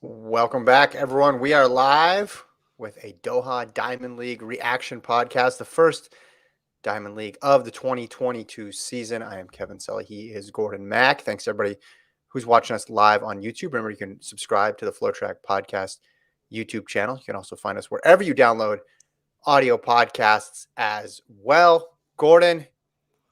Welcome back, everyone. We are live with a Doha Diamond League reaction podcast, the first Diamond League of the 2022 season. I am Kevin Sully. He is Gordon Mack. Thanks, everybody who's watching us live on YouTube. Remember, you can subscribe to the FloTrack podcast YouTube channel. You can also find us wherever you download audio podcasts as well. Gordon,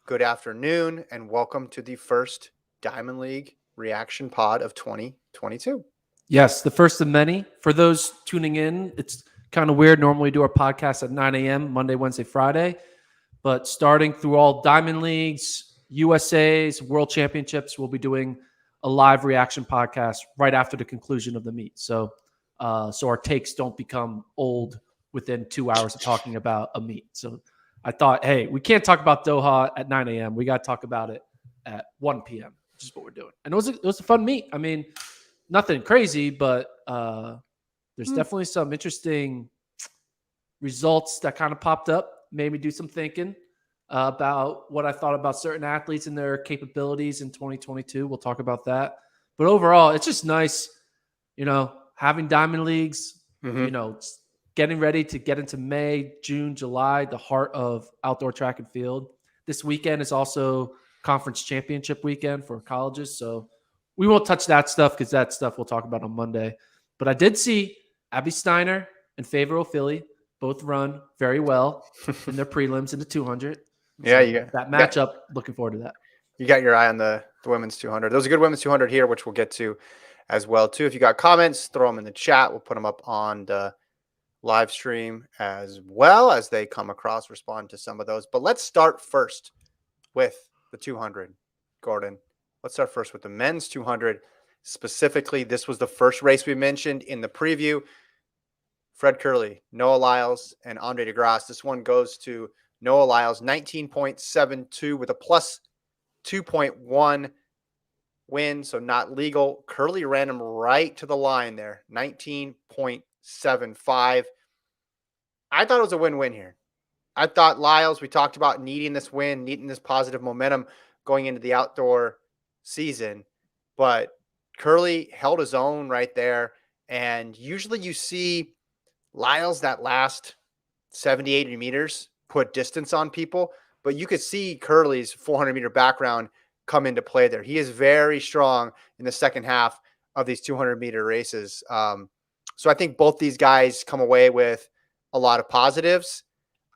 good afternoon, and welcome to the first Diamond League reaction pod of 2022. Yes, the first of many. For those tuning in, it's kind of weird. Normally we do our podcast at 9 a.m., Monday, Wednesday, Friday. But starting through all Diamond Leagues, USAs, World Championships, we'll be doing a live reaction podcast right after the conclusion of the meet. So our takes don't become old within 2 hours of talking about a meet. So I thought, hey, we can't talk about Doha at 9 a.m. We got to talk about it at 1 p.m., which is what we're doing. And it was a fun meet. I mean, nothing crazy, but there's definitely some interesting results that kind of popped up, made me do some thinking about what I thought about certain athletes and their capabilities in 2022. We'll talk about that. But overall, it's just nice, having Diamond Leagues, getting ready to get into May, June, July, the heart of outdoor track and field. This weekend is also conference championship weekend for colleges, so we won't touch that stuff because that stuff we'll talk about on Monday. But I did see Abby Steiner and Favorable Philly both run very well in their prelims in the 200. Yeah, so that matchup, looking forward to that. You got your eye on the women's 200. There was a good women's 200 here, which we'll get to as well, too. If you got comments, throw them in the chat. We'll put them up on the live stream as well as they come across, respond to some of those. But let's start first with the 200, Gordon. Let's start first with the men's 200. Specifically, this was the first race we mentioned in the preview. Fred Kerley, Noah Lyles, and Andre DeGrasse. This one goes to Noah Lyles, 19.72 with a plus 2.1 win, so not legal. Kerley ran him right to the line there, 19.75. I thought it was a win-win here. I thought Lyles, we talked about needing this win, needing this positive momentum going into the outdoor season, but Kerley held his own right there. And usually you see Lyles that last 70, 80 meters put distance on people, but you could see Kerley's 400-meter background come into play there. He is very strong in the second half of these 200-meter races. So I think both these guys come away with a lot of positives.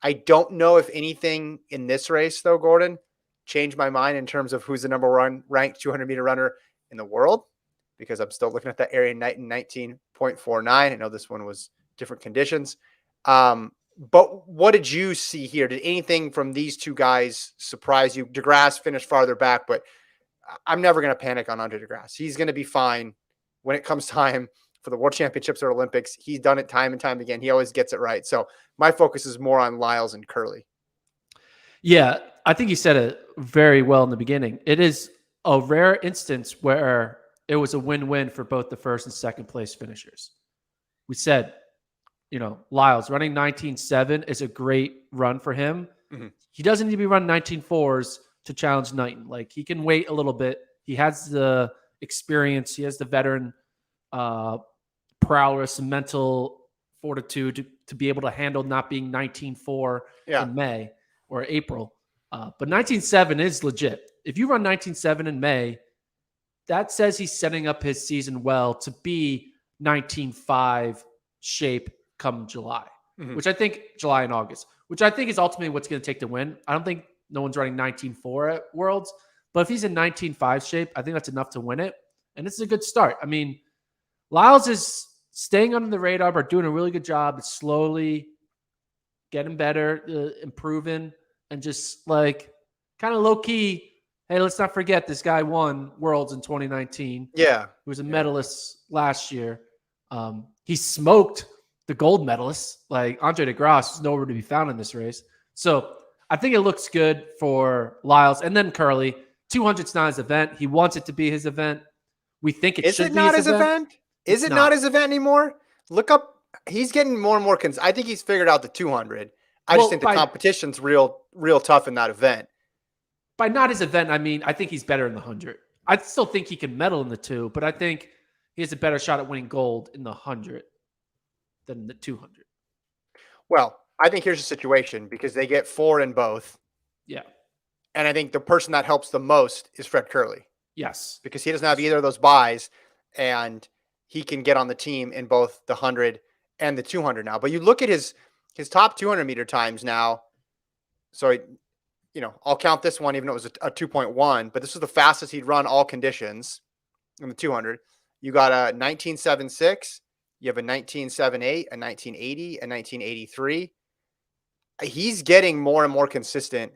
I don't know if anything in this race, though, Gordon, changed my mind in terms of who's the number one ranked 200-meter runner in the world, because I'm still looking at that Arian Knighton 19.49. I know this one was different conditions. But what did you see here? Did anything from these two guys surprise you? DeGrasse finished farther back, but I'm never going to panic on Andre DeGrasse. He's going to be fine when it comes time for the World Championships or Olympics. He's done it time and time again. He always gets it right. So my focus is more on Lyles and Kerley. Yeah, I think you said it very well in the beginning. It is a rare instance where it was a win-win for both the first and second place finishers. We said, Lyles running 19.7 is a great run for him. Mm-hmm. He doesn't need to be running 19.4s to challenge Knighton. Like, he can wait a little bit. He has the experience. He has the veteran prowess and mental fortitude to be able to handle not being 19.4 in May or April. But 19.7 is legit. If you run 19.7 in May, that says he's setting up his season well to be 19.5 shape come July, which I think July and August, which I think is ultimately what's going to take the win. I don't think no one's running 19.4 at Worlds, but if he's in 19.5 shape, I think that's enough to win it. And this is a good start. I mean, Lyles is staying under the radar, but doing a really good job. It's slowly getting better, improving, and just like kind of low key. Hey, let's not forget this guy won Worlds in 2019. Yeah. He was a medalist last year. He smoked the gold medalists. Like, Andre DeGrasse is nowhere to be found in this race. So I think it looks good for Lyles. And then Kerley, 200's not his event. He wants it to be his event. We think it should be his event. Is it not his event anymore? Look up. He's getting more and more. I think he's figured out the 200. I just think the competition's real tough in that event. By not his event, I mean, I think he's better in the 100. I still think he can medal in the 2, but I think he has a better shot at winning gold in the 100 than the 200. Well, I think here's the situation because they get 4 in both. Yeah. And I think the person that helps the most is Fred Curley. Yes. Because he doesn't have either of those buys, and he can get on the team in both the 100 and the 200 now. But you look at his top 200-meter times now. So, I'll count this one, even though it was a 2.1, but this was the fastest he'd run all conditions in the 200. You got a 19.76. You have a 19.78, a 19.80, a 19.83. He's getting more and more consistent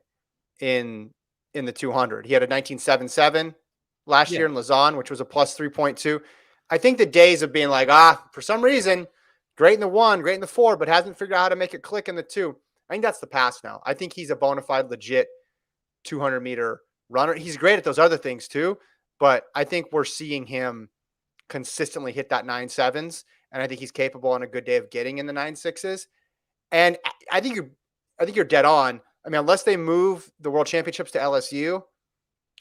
in the 200. He had a 19.77 last year in Lausanne, which was a plus 3.2. I think the days of being like, for some reason, great in the 1, great in the 4, but hasn't figured out how to make it click in the 2. I think that's the past now. I think he's a bona fide, legit 200-meter runner. He's great at those other things too, but I think we're seeing him consistently hit that 9.7s, and I think he's capable on a good day of getting in the 9.6s. And I think you're dead on. I mean, unless they move the World Championships to LSU,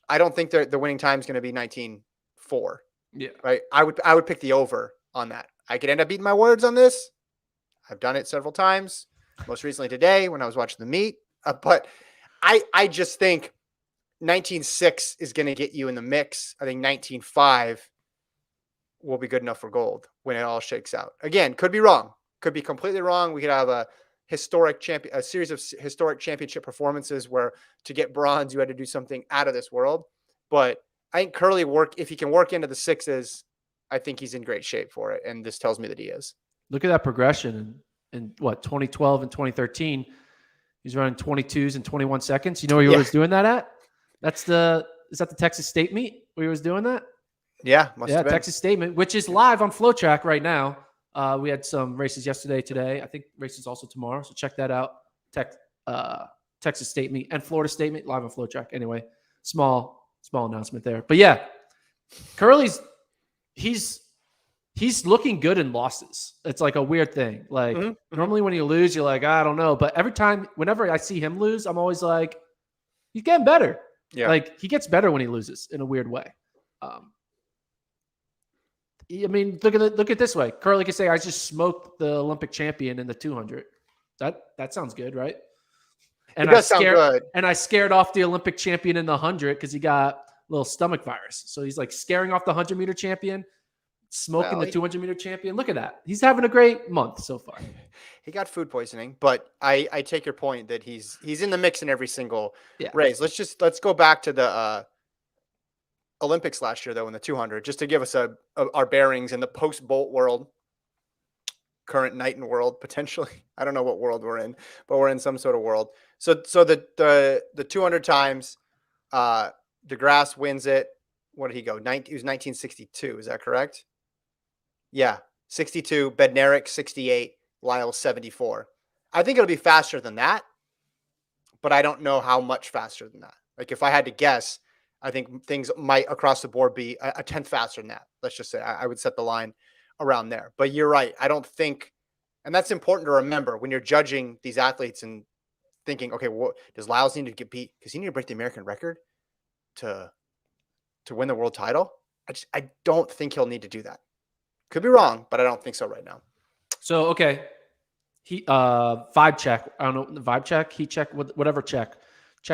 I don't think the winning time is going to be 19.4. Yeah. Right. I would pick the over on that. I could end up eating my words on this. I've done it several times, most recently today when I was watching the meet. But I just think 19.6 is going to get you in the mix. I think 19.5 will be good enough for gold when it all shakes out. Again, could be wrong. Could be completely wrong. We could have a series of historic championship performances where to get bronze, you had to do something out of this world. But I think Curley if he can work into the 6s, I think he's in great shape for it. And this tells me that he is. Look at that progression in 2012 and 2013. He's running 22s in 21 seconds. You know where he was doing that at? Is that the Texas State meet where he was doing that? Yeah, must have been. Texas State meet, which is live on FloTrack right now. We had some races yesterday, today. I think races also tomorrow. So check that out. Texas State meet and Florida State meet live on FloTrack. Anyway, small announcement there. But yeah, Curley's he's looking good in losses. It's like a weird thing. Like normally when you lose, you're like, I don't know. But whenever I see him lose, I'm always like, he's getting better. Yeah. Like he gets better when he loses in a weird way. I mean, look at it this way. Curley can say, I just smoked the Olympic champion in the 200. That sounds good, right? And it does sound good. And I scared off the Olympic champion in the 100 because he got a little stomach virus. So he's like scaring off the 100-meter champion, smoking the 200-meter champion. Look at that. He's having a great month so far. He got food poisoning, but I take your point that he's in the mix in every single race. Let's go back to the Olympics last year, though, in the 200, just to give us our bearings in the post-Bolt world, current Knighton world, potentially. I don't know what world we're in, but we're in some sort of world. So the 200 times, DeGrasse wins it. What did he go? He was 1962. Is that correct? Yeah, 62. Bednarik 68. Lyle 74. I think it'll be faster than that, but I don't know how much faster than that. Like if I had to guess, I think things might across the board be a tenth faster than that. Let's just say I would set the line around there. But you're right. I don't think, and that's important to remember when you're judging these athletes and thinking, okay, what does Lyles need to get beat? Because he need to break the American record to win the world title. I don't think he'll need to do that. Could be wrong, but I don't think so right now. So okay, he vibe check. I don't know, vibe check, heat check, whatever check.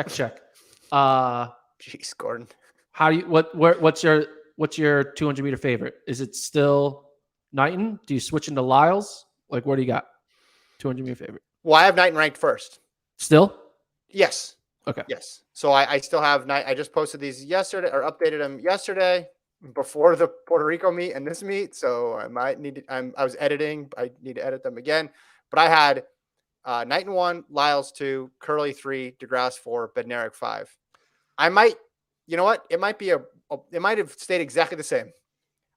Jeez, Gordon. How do you what's your 200-meter favorite? Is it still Knighton? Do you switch into Lyles? Like what do you got? 200-meter favorite. Well, I have Knighton ranked first. Still? Yes. Okay. Yes. So I still have Knighton. I just posted these yesterday or updated them yesterday before the Puerto Rico meet and this meet. So I might need to, I was editing. I need to edit them again. But I had Knighton 1, Lyles 2, Curley 3, DeGrasse 4, Bednarik 5. I might, you know what? It might be it might have stayed exactly the same.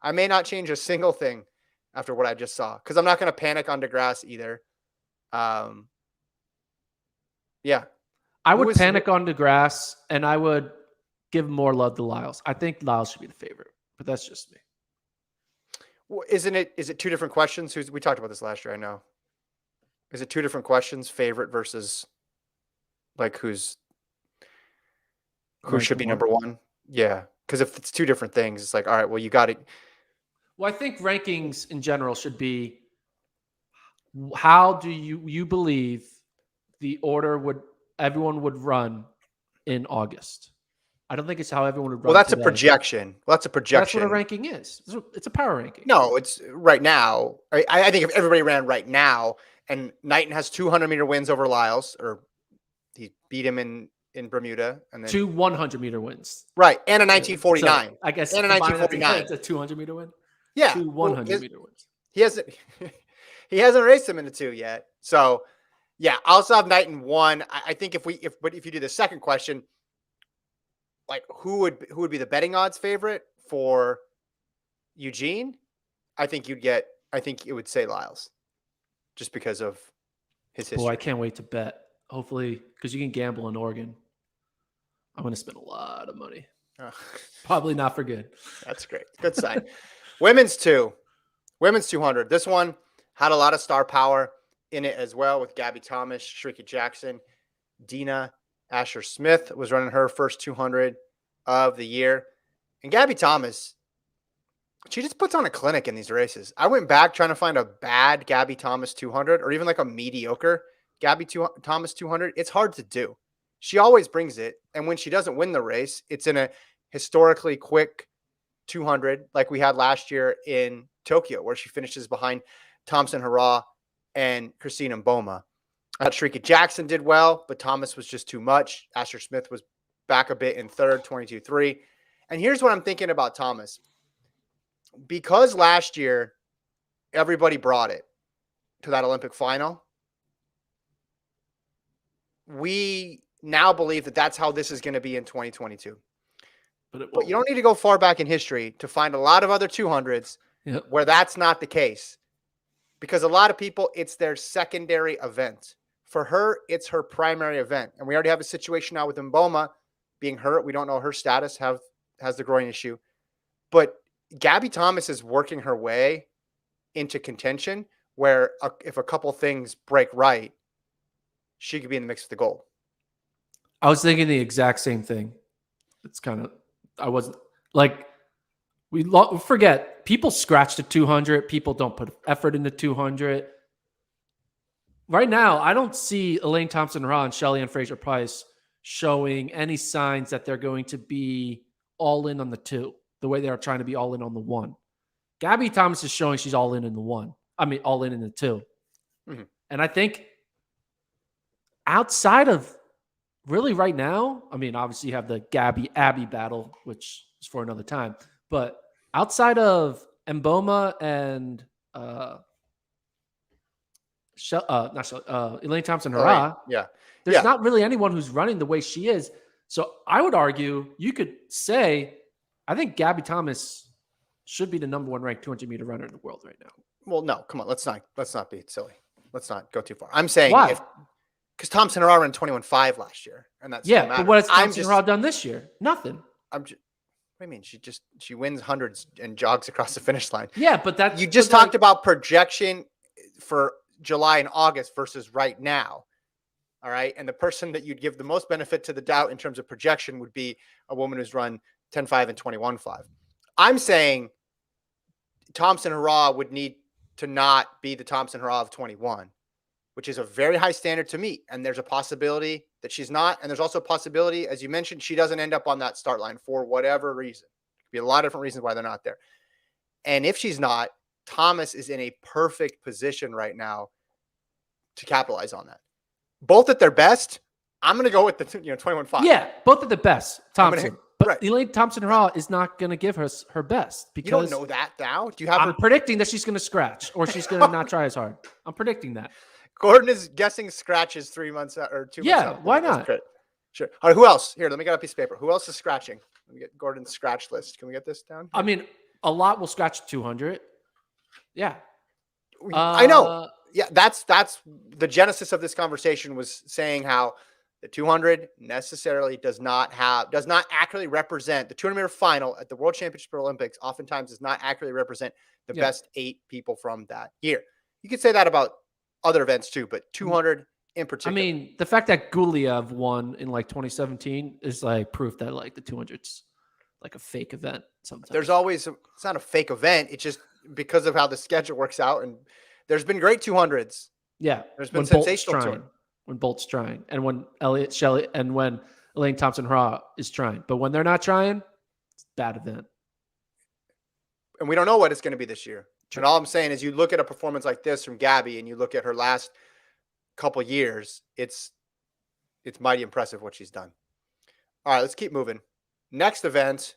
I may not change a single thing after what I just saw because I'm not going to panic on DeGrasse either. Yeah. I would panic on DeGrasse and I would give more love to Lyles. I think Lyles should be the favorite, but that's just me. Well, is it two different questions? We talked about this last year, I know. Is it two different questions, favorite versus like who should be number one? Yeah. Because if it's two different things, it's like, all right, well, you got it. Well, I think rankings in general should be, how do you believe the order everyone would run in August? I don't think it's how everyone would Well, run that's a today. projection. Well, that's a That's what a projection. ranking is. It's a power ranking. No, it's right now. I think if everybody ran right now, and Knighton has 200-meter wins over Lyles, or he beat him in Bermuda, and then 2 100-meter wins. right, and a So 1949, I guess and a combining that together, 1949. it's a 200-meter win. Yeah, 2 well, 100-meter wins. he hasn't he hasn't raced him in the 2 yet. So yeah, I also have Knighton 1. I think if you do the second question, like who would be the betting odds favorite for Eugene? I think it would say Lyles, just because of his history. Boy, I can't wait to bet. Hopefully, because you can gamble in Oregon. I'm going to spend a lot of money. Probably not for good. That's great. Good sign. Women's 200. This one had a lot of star power in it as well, with Gabby Thomas, Shrika Jackson, Dina Asher Smith was running her first 200 of the year. And Gabby Thomas, she just puts on a clinic in these races. I went back trying to find a bad Gabby Thomas 200, or even like a mediocre Gabby Thomas 200. It's hard to do. She always brings it. And when she doesn't win the race, it's in a historically quick 200 like we had last year in Tokyo, where she finishes behind Thompson Hurrah and Christina Mboma. Shrika Jackson did well, but Thomas was just too much. Asher Smith was back a bit in third, 22-3. And here's what I'm thinking about Thomas. Because last year, everybody brought it to that Olympic final, we now believe that that's how this is going to be in 2022. But you don't need to go far back in history to find a lot of other 200s where that's not the case. Because a lot of people, it's their secondary event. For her, it's her primary event. And we already have a situation now with Mboma being hurt. We don't know her status, has the groin issue. But Gabby Thomas is working her way into contention where if a couple things break right, she could be in the mix for the gold. I was thinking the exact same thing. It's kind of, I wasn't like, we forget, people scratch the 200. People don't put effort into 200. Right now, I don't see Elaine Thompson-Hurrah and Shelly-Ann Fraser-Price showing any signs that they're going to be all in on the 2, the way they are trying to be all in on the 1. Gabby Thomas is showing she's all in the 1. I mean, all in the 2. Mm-hmm. And I think outside of really right now, I mean, obviously you have the Gabby-Abby battle, which is for another time. But outside of Mboma and Elaine Thompson-Hurrah, there's not really anyone who's running the way she is. So I would argue, you could say, I think Gabby Thomas should be the number 1 ranked 200-meter runner in the world right now. Well, no, come on, let's not be silly. Let's not go too far. I'm saying because Thompson-Hurrah ran 21.5 last year, and that's but what has Thompson-Hurrah done this year? Nothing. What do you mean? She wins hundreds and jogs across the finish line. Yeah, but that you just talked about projection for July and August versus right now. All right. And the person that you'd give the most benefit to the doubt in terms of projection would be a woman who's run 10.5 and 21.5. I'm saying Thompson-Hurrah would need to not be the Thompson-Hurrah of 21, which is a very high standard to meet. And there's a possibility that she's not. And there's also a possibility, as you mentioned, she doesn't end up on that start line for whatever reason. It could be a lot of different reasons why they're not there. And if she's not, Thomas is in a perfect position right now to capitalize on that. Both at their best, I'm going to go with the 21.5. Yeah, both at the best, Thompson. But right. Elaine Thompson-Hurrah is not going to give her best because you don't know that now. Do you have? I'm predicting that she's going to scratch or she's going to not try as hard. I'm predicting that. Gordon is guessing scratches 3 months or 2 months. Yeah, why not? Sure. All right, who else? Here, let me get a piece of paper. Who else is scratching? Let me get Gordon's scratch list. Can we get this down? I mean, a lot will scratch 200. Yeah. I know. Yeah, that's the genesis of this conversation, was saying how the 200 necessarily does not accurately represent the 200-meter final at the World Championship or Olympics. Oftentimes does not accurately represent the best 8 people from that year. You could say that about other events too, but 200 in particular. I mean, the fact that Guliev won in like 2017 is like proof that like the 200's like a fake event sometimes. It's not a fake event. It's just because of how the schedule works out. And there's been great 200s. Yeah, There's been when Bolt's sensational trying, and when Elliott Shelley and when Elaine Thompson-Herah is trying. But when they're not trying, it's a bad event. And we don't know what it's going to be this year. True. And all I'm saying is you look at a performance like this from Gabby and you look at her last couple years, it's mighty impressive what she's done. All right, let's keep moving. Next event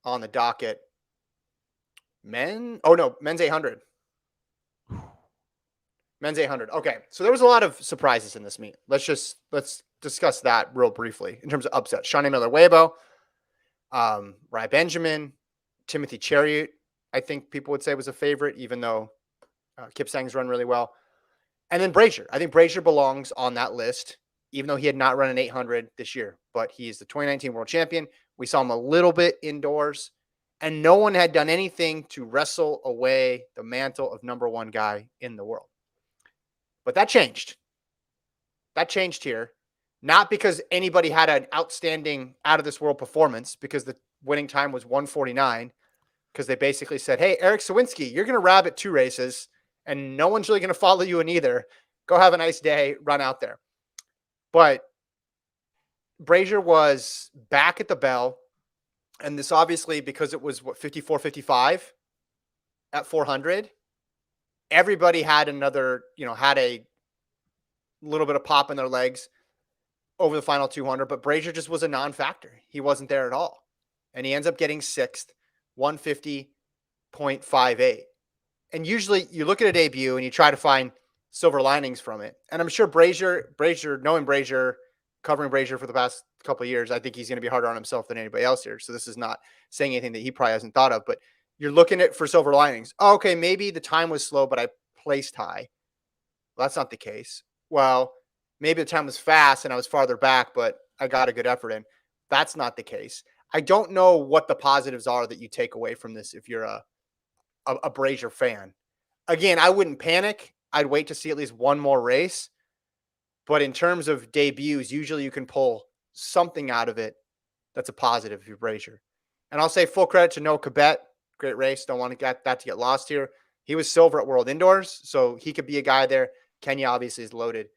on the docket. Men's 800. Men's 800. Okay, so there was a lot of surprises in this meet. Let's discuss that real briefly in terms of upsets. Shawnee Miller-Weibo, Rai Benjamin, Timothy Chariot, I think people would say was a favorite, even though Kipsang's run really well. And then Brazier. I think Brazier belongs on that list, even though he had not run an 800 this year. But he's the 2019 world champion. We saw him a little bit indoors, and no one had done anything to wrestle away the mantle of number one guy in the world. But that changed. That changed here. Not because anybody had an outstanding out-of-this-world performance, because the winning time was 1:49, because they basically said, hey, Eric Sawinski, you're going to rabbit 2 races, and no one's really going to follow you in either. Go have a nice day, run out there. But Brazier was back at the bell, and this obviously, because it was, 54-55 at 400, everybody had had a little bit of pop in their legs over the final 200, but Brazier just was a non-factor. He wasn't there at all. And he ends up getting 6th, 150.58. And usually you look at a debut and you try to find silver linings from it. And I'm sure Brazier, knowing Brazier, covering Brazier for the past couple of years, I think he's going to be harder on himself than anybody else here. So this is not saying anything that he probably hasn't thought of, but you're looking at for silver linings. Oh, okay, maybe the time was slow, but I placed high. Well, that's not the case. Well, maybe the time was fast and I was farther back, but I got a good effort in. That's not the case. I don't know what the positives are that you take away from this if you're a Brazier fan. Again, I wouldn't panic. I'd wait to see at least one more race. But in terms of debuts, usually you can pull something out of it that's a positive if you're Brazier. And I'll say full credit to Noah Cabet. Great race. Don't want to get that to get lost here. He was silver at World Indoors, so he could be a guy there. Kenya obviously is loaded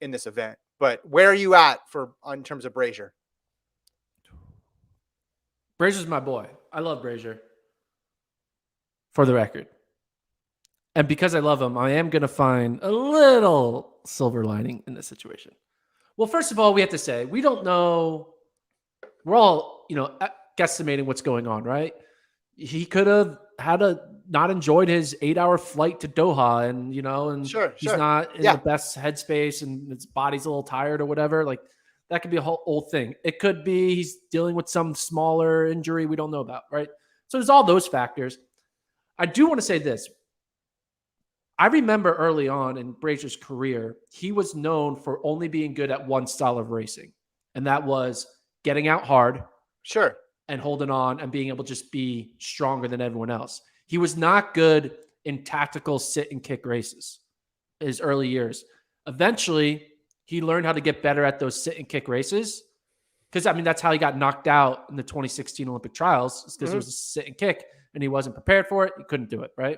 in this event. But where are you at in terms of Brazier? Brazier's my boy. I love Brazier. For the record. And because I love him, I am going to find a little silver lining in this situation. Well, first of all, we have to say, we don't know. We're all, guesstimating what's going on, right? He could have not enjoyed his 8-hour flight to Doha and, he's not in the best headspace and his body's a little tired or whatever. Like that could be a whole thing. It could be he's dealing with some smaller injury we don't know about, right? So there's all those factors. I do want to say this. I remember early on in Brazier's career, he was known for only being good at one style of racing, and that was getting out hard, sure, and holding on and being able to just be stronger than everyone else. He was not good in tactical sit and kick races his early years. Eventually, he learned how to get better at those sit and kick races because, that's how he got knocked out in the 2016 Olympic trials because it was a sit and kick, and he wasn't prepared for it. He couldn't do it, right?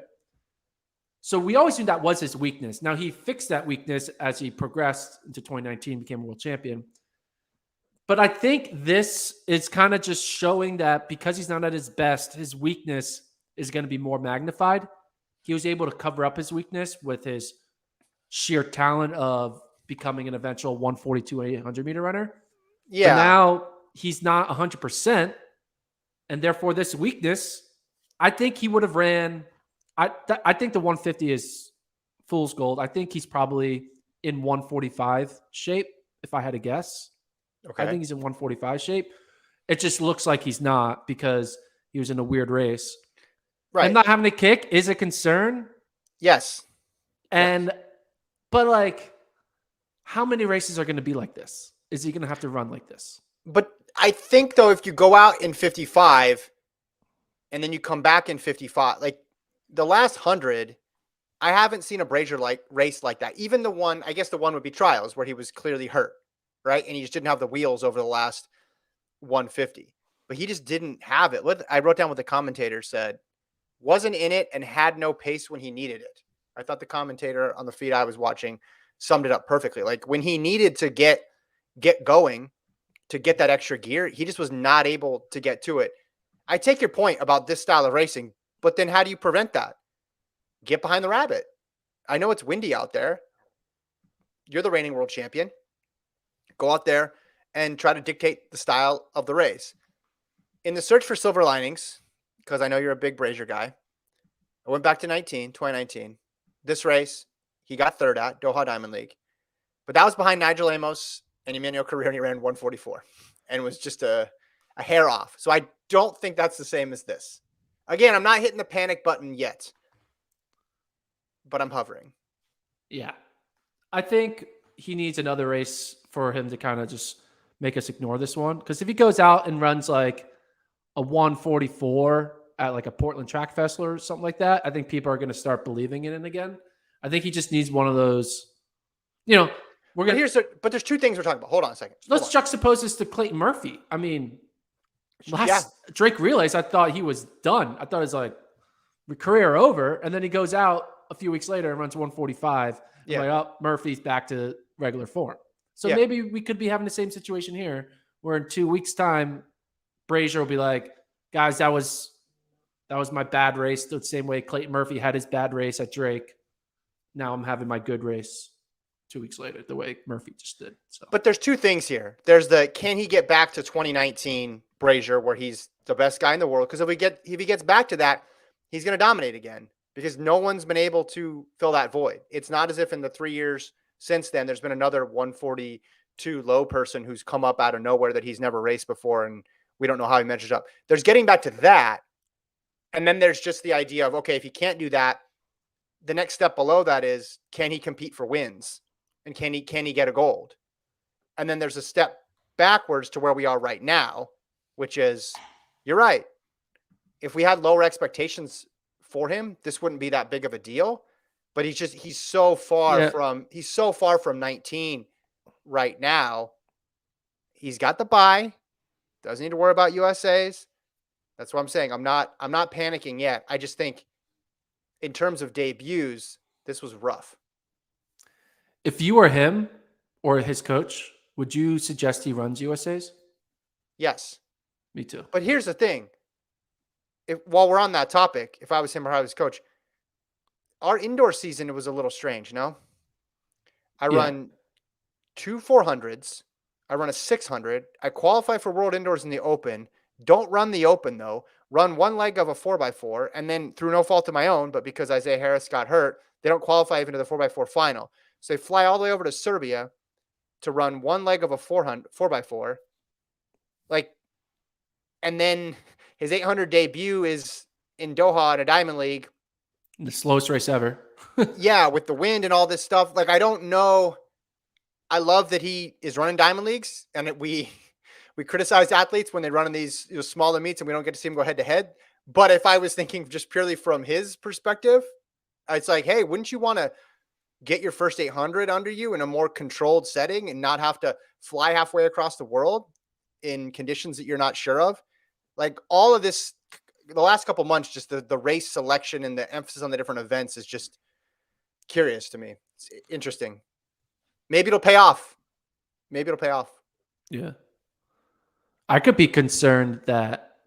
So we always knew that was his weakness. Now, he fixed that weakness as he progressed into 2019, became a world champion. But I think this is kind of just showing that because he's not at his best, his weakness is going to be more magnified. He was able to cover up his weakness with his sheer talent of becoming an eventual 142 800 meter runner. Yeah. But now he's not 100%. And therefore, this weakness, I think he would have ran. I think the 150 is fool's gold. I think he's probably in 145 shape, if I had to guess. Okay. I think he's in 145 shape. It just looks like he's not because he was in a weird race. Right. And not having a kick is a concern. Yes. But how many races are going to be like this? Is he going to have to run like this? But I think, though, if you go out in 55 and then you come back in 55, like the last 100, I haven't seen a Brazier race like that. Even the one, I guess the one would be trials where he was clearly hurt, right? And he just didn't have the wheels over the last 150. But he just didn't have it. I wrote down what the commentator said wasn't in it and had no pace when he needed it. I thought the commentator on the feed I was watching summed it up perfectly. Like when he needed to get going, to get that extra gear, he just was not able to get to it. I take your point about this style of racing, but then how do you prevent that? Get behind the rabbit. I know it's windy out there. You're the reigning world champion. Go out there and try to dictate the style of the race. In the search for silver linings, because I know you're a big Brazier guy, I went back to 2019. This race, he got third at Doha Diamond League. But that was behind Nigel Amos and Emmanuel Carrera, and he ran 144 and was just a hair off. So I don't think that's the same as this. Again, I'm not hitting the panic button yet, but I'm hovering. Yeah. I think he needs another race for him to kind of just make us ignore this one. Because if he goes out and runs like a 144 at like a Portland Track Festival or something like that, I think people are going to start believing in it again. I think he just needs one of those, we're going to. But there's two things we're talking about. Hold on a second. Let's juxtapose this to Clayton Murphy. I mean, Drake Relays, I thought he was done. I thought it was like career over. And then he goes out a few weeks later and runs 145. Yeah. Like, oh, Murphy's back to regular form. So maybe we could be having the same situation here where in 2 weeks' time, Brazier will be like, guys, that was my bad race. The same way Clayton Murphy had his bad race at Drake. Now I'm having my good race 2 weeks later, the way Murphy just did. So, but there's two things here. There's can he get back to 2019 Brazier where he's the best guy in the world? Because if he gets back to that, he's going to dominate again because no one's been able to fill that void. It's not as if in the 3 years since then, there's been another 142 low person who's come up out of nowhere that he's never raced before. And we don't know how he measures up. There's getting back to that. And then there's just the idea of, okay, if he can't do that, the next step below that is, can he compete for wins? And can he get a gold? And then there's a step backwards to where we are right now, which is, you're right. If we had lower expectations for him, this wouldn't be that big of a deal. But he's so far from 19 right now. He's got the bye. Doesn't need to worry about USAs. That's what I'm saying. I'm not panicking yet. I just think in terms of debuts, this was rough. If you were him or his coach, would you suggest he runs USAs? Yes. Me too. But here's the thing. While we're on that topic, if I was him or I was coach, our indoor season, it was a little strange, no? I run 2 400s. I run a 600. I qualify for World Indoors in the Open. Don't run the Open, though. Run one leg of a 4x4, and then through no fault of my own, but because Isaiah Harris got hurt, they don't qualify even to the 4x4 final. So they fly all the way over to Serbia to run one leg of a 4x4. And then his 800 debut is in Doha at a Diamond League. The slowest race ever. Yeah, with the wind and all this stuff. I don't know. I love that he is running Diamond Leagues, and we criticize athletes when they run in these smaller meets and we don't get to see them go head to head. But if I was thinking just purely from his perspective, it's like, hey, wouldn't you want to get your first 800 under you in a more controlled setting and not have to fly halfway across the world in conditions that you're not sure of? All of this, the last couple months, just the race selection and the emphasis on the different events is just curious to me. It's interesting. Maybe it'll pay off. Yeah. I could be concerned that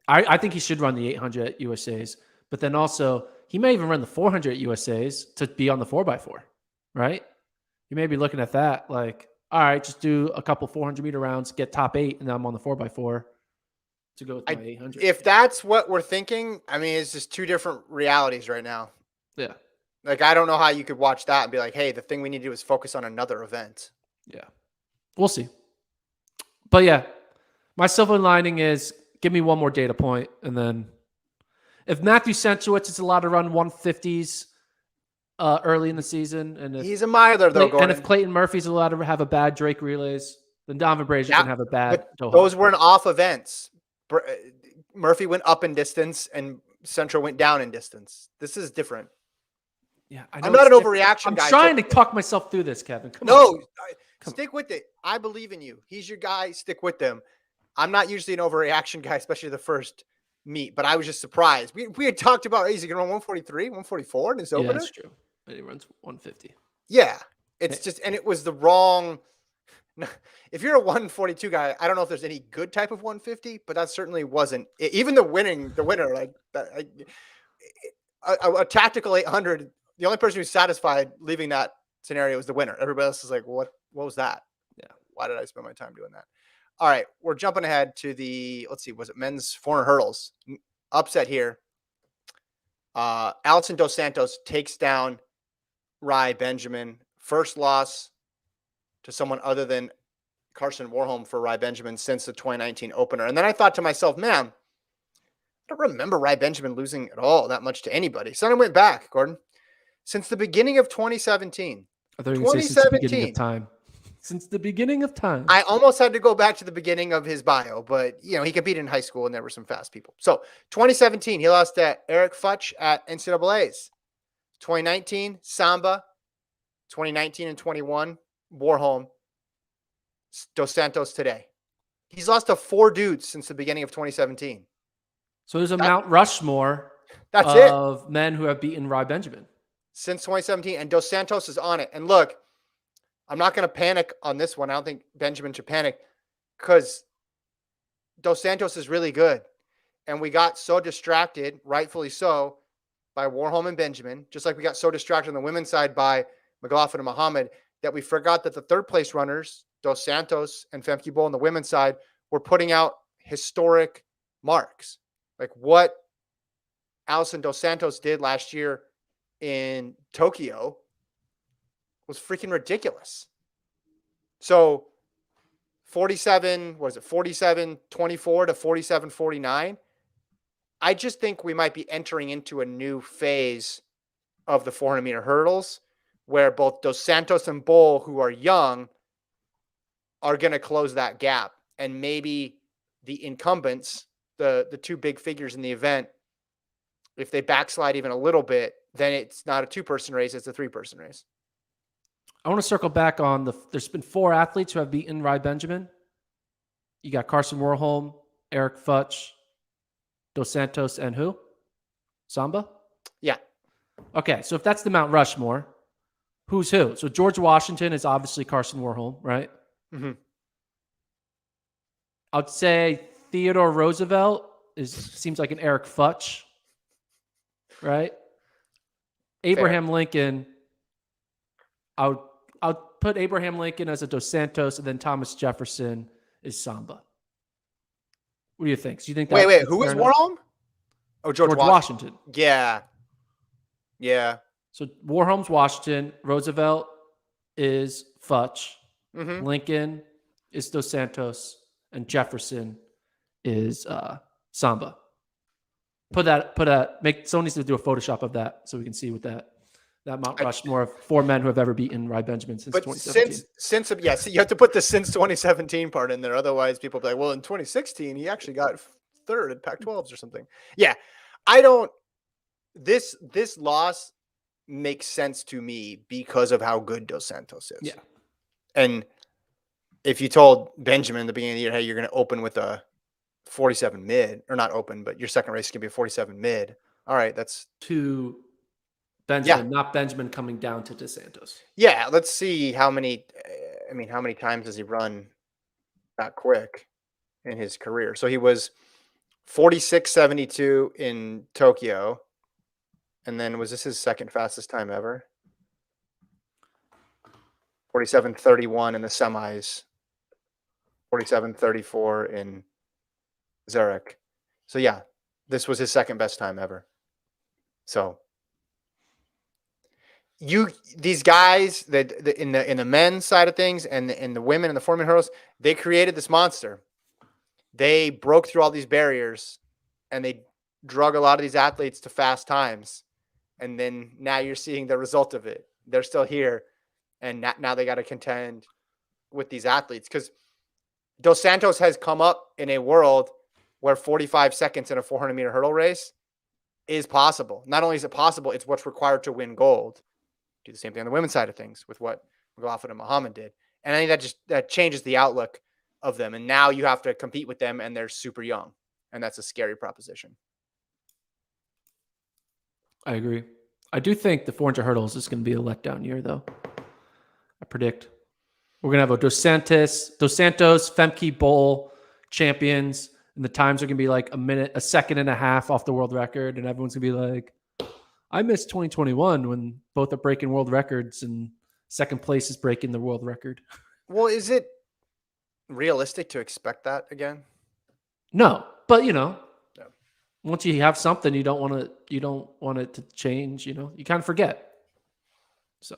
I think he should run the 800 at USAs, but then also he may even run the 400 at USAs to be on the 4x4, right? You may be looking at that all right, just do a couple 400-meter rounds, get top 8, and then I'm on the 4x4 to go with my 800. If that's what we're thinking, I mean, it's just two different realities right now. Yeah. I don't know how you could watch that and be like, hey, the thing we need to do is focus on another event. Yeah. We'll see. But yeah, my silver lining is give me one more data point. And then if Matthew Sensuitz is allowed to run 150s early in the season, and he's a miler, though, and if Clayton Murphy's allowed to have a bad Drake Relays, then Donovan Brazier can have a bad Doha. Those weren't off events. Murphy went up in distance and Central went down in distance. This is different. Yeah, I'm not an overreaction guy. I'm trying to talk myself through this, Kevin. Stick with it. I believe in you. He's your guy. Stick with them. I'm not usually an overreaction guy, especially the first meet, but I was just surprised. We had talked about, is he going to run 143, 144 in his Yeah, opener? that's true. But he runs 150. Yeah. It's just, and it was the wrong. If you're a 142 guy, I don't know if there's any good type of 150, but that certainly wasn't even the winner. Like a tactical 800. The only person who's satisfied leaving that scenario was the winner. Everybody else is like, what was that? Yeah. Why did I spend my time doing that? All right, we're jumping ahead to the, let's see, was it men's 400 hurdles? Upset here. Alison Dos Santos takes down Rai Benjamin. First loss to someone other than Carson Warholm for Rai Benjamin since the 2019 opener. And then I thought to myself, man, I don't remember Rai Benjamin losing at all that much to anybody. So I went back, Gordon. Since the beginning of 2017. I thought you were going to say since the beginning of time. Since the beginning of time. I almost had to go back to the beginning of his bio, but he competed in high school and there were some fast people. So 2017, he lost to Eric Futch at NCAAs. 2019, Samba. 2019 and 21, Warholm. Dos Santos today. He's lost to 4 dudes since the beginning of 2017. So there's a Mount Rushmore of men who have beaten Rai Benjamin. Since 2017, and Dos Santos is on it. And look, I'm not going to panic on this one. I don't think Benjamin should panic because Dos Santos is really good. And we got so distracted, rightfully so, by Warholm and Benjamin, just like we got so distracted on the women's side by McLaughlin and Muhammad, that we forgot that the third place runners, Dos Santos and Femke Bol on the women's side, were putting out historic marks. Like what Alison Dos Santos did last year in Tokyo was freaking ridiculous. So 47-24 to 47-49. I just think we might be entering into a new phase of the 400-meter hurdles where both Dos Santos and Bol, who are young, are going to close that gap. And maybe the incumbents, the 2 big figures in the event, if they backslide even a little bit, then it's not a 2-person race, it's a 3-person race. I want to circle back on there's been 4 athletes who have beaten Rai Benjamin. You got Carson Warholm, Eric Futch, Dos Santos, and who? Samba? Yeah. Okay, so if that's the Mount Rushmore, who's who? So George Washington is obviously Carson Warholm, right? Mm-hmm. I'd say Theodore Roosevelt seems like an Eric Futch, right? Abraham Lincoln, I'll put Abraham Lincoln as a Dos Santos, and then Thomas Jefferson is Samba. What do you think? Do you think wait, who is Warholm? Oh, George Washington. Yeah. So Warholm's Washington, Roosevelt is Futch, mm-hmm. Lincoln is Dos Santos, and Jefferson is Samba. Someone needs to do a Photoshop of that so we can see what that Mount Rushmore of 4 men who have ever beaten Rai Benjamin since 2017. Since so you have to put the since 2017 part in there. Otherwise, people will be like, well, in 2016, he actually got 3rd at Pac-12s or something. Yeah, this loss makes sense to me because of how good Dos Santos is. Yeah. And if you told Benjamin at the beginning of the year, hey, you're going to open with a 47 mid, or not open, but your second race is going to be a 47 mid. All right, that's to Benjamin, not Benjamin coming down to Dos Santos. Yeah, let's see how many times has he run that quick in his career? So he was 46.72 in Tokyo. And then was this his second fastest time ever? 47.31 in the semis. 47.34 in Zurich. So yeah, this was his second best time ever. So these guys that in the men's side of things and in the women and the 400 hurdles, they created this monster. They broke through all these barriers and they drug a lot of these athletes to fast times. And then now you're seeing the result of it. They're still here. And now they got to contend with these athletes because Dos Santos has come up in a world where 45 seconds in a 400-meter hurdle race is possible. Not only is it possible, it's what's required to win gold. Do the same thing on the women's side of things with what McLaughlin and Muhammad did. And I think that changes the outlook of them. And now you have to compete with them and they're super young and that's a scary proposition. I agree. I do think the 400 hurdles is going to be a letdown year, though. I predict we're going to have a Dos Santos Femke Bowl champions, and the times are going to be like a second and a half off the world record, and everyone's going to be like, I missed 2021 when both are breaking world records and second place is breaking the world record. Well, is it realistic to expect that again? No, but once you have something, you don't want it to change. You kind of forget. So,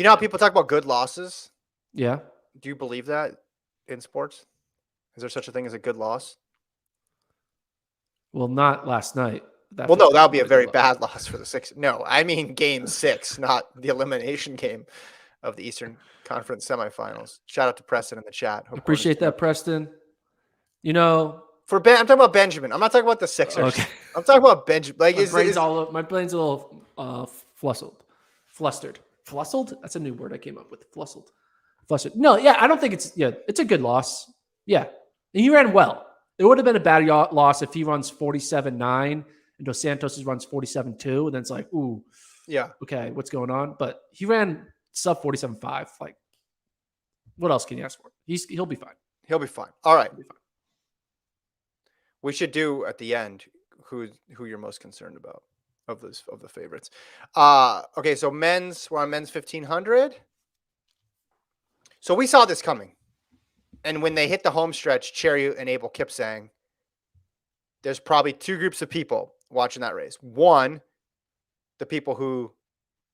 how people talk about good losses? Yeah. Do you believe that in sports? Is there such a thing as a good loss? Well, not last night. No, that would be a very bad loss for the Sixers. No, I mean Game 6, not the elimination game of the Eastern Conference semifinals. Shout out to Preston in the chat. Appreciate that, Preston. I'm talking about Benjamin. I'm not talking about the Sixers. Okay. I'm talking about Benjamin. Like, my brain's a little flustered. Flustled? That's a new word I came up with. Flustered. No, yeah, I don't think it's a good loss. Yeah, and he ran well. It would have been a bad loss if he runs 47.9 and Dos Santos runs 47.2, and then it's like, ooh, yeah, okay, what's going on? But he ran sub 47.5. Like, what else can you ask for? He'll be fine. He'll be fine. All right. We should do at the end who you're most concerned about of the favorites. Okay, so we're on men's 1500. So we saw this coming. And when they hit the home stretch, Chariot and Abel Kipsang, there's probably two groups of people watching that race. One, the people who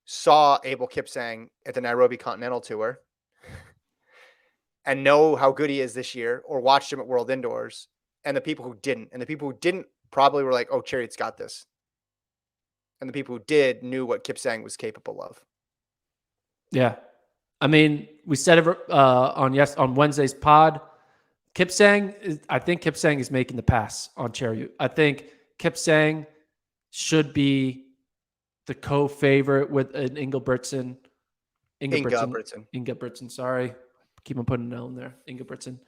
saw Abel Kipsang at the Nairobi Continental Tour and know how good he is this year, or watched him at World Indoors, and the people who didn't. And the people who didn't probably were like, oh, Chariot's got this. And the people who did knew what Kipsang was capable of. Yeah. I mean, we said it on Wednesday's pod. I think Kipsang is making the pass on Chariot. I think Kipsang should be the co-favorite with an Ingebrigtsen. Sorry. Keep on putting an L in there. Ingebrigtsen.